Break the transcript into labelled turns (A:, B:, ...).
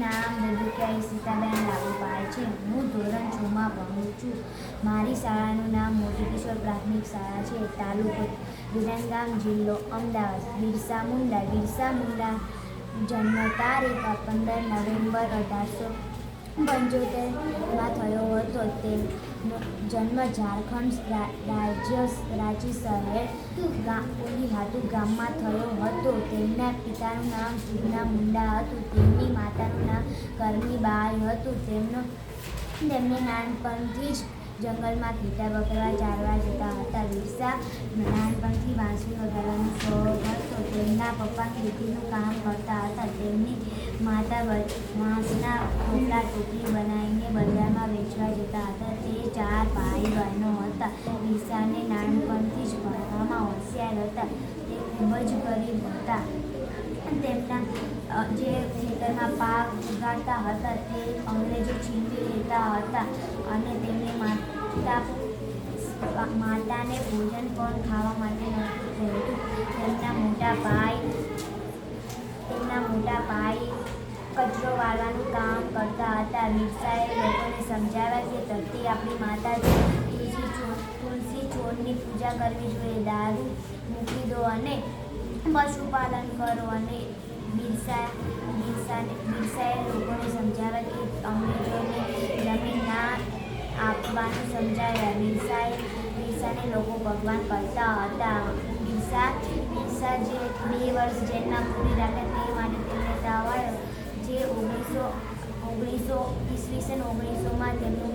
A: નામ દદુકિયાઈ સીતાબેન લાલુભાઈ છે. હું ધોરણ 6 માં ભણું છું. મારી શાળાનું નામ મોટી કિશોર પ્રાથમિક શાળા છે. તાલુકો વિરમગામ, જિલ્લો અમદાવાદ. બિરસા મુંડા જન્મ તારીખ 15 નવેમ્બર 1875 થયો હતો. તેમનો જન્મ ઝારખંડ રાજ્ય રાંચી શહેર કોલીહાટુ ગામમાં થયો હતો. તેમના પિતાનું નામ સુગના મુંડા હતું. તેમની માતાનું નામ કરમીબાઈ હતું. તેમને નાનપણથી જ જંગલમાં ઘેટાં બકરા ચારવા જતા હતા. બિરસા નાનપણથી વાંસળી વગાડવાનો શોખ હતો. તેમના પપ્પા ખેતીનું કામ કરતા હતા. તેમની માતા વાંસના ખોખલા ટોપલી બનાવીને બજારમાં વેચવા જતા હતા. તે 4 ભાઈ બહેનો હતા. બિરસાને નાનપણથી જ ભણવામાં હોશિયાર હતા. તે ખૂબ જ ગરીબ હતા. તેમના જે ખેતરમાં પાક ઉગાડતા હતા તે અંગ્રેજો છીનવી લેતા હતા અને તેમને માતાને ભોજન પણ ખાવા માટે નહોતું રહેતું. તેમના મોટા ભાઈ કચરો વાળવાનું કામ કરતા હતા. બિરસાએ લોકોને સમજાવ્યા કે ધરતી આપણી માતા છે. તુલસી છોડની પૂજા કરવી જોઈએ, દારૂ મૂકી દો અને પશુપાલન કરો. અને બિરસાએ લોકોને સમજાવ્યા કે અંગ્રેજોને જમીન ના આપવાનું સમજાવ્યા. બિરસાને લોકો ભગવાન કરતા હતા. બિરસા જે 2 વર્ષ જેલમાં પૂરી રાખ્યા તે માટે તેમને તાવ આવ્યો. જે ઈસવીસન 1900માં તેમનું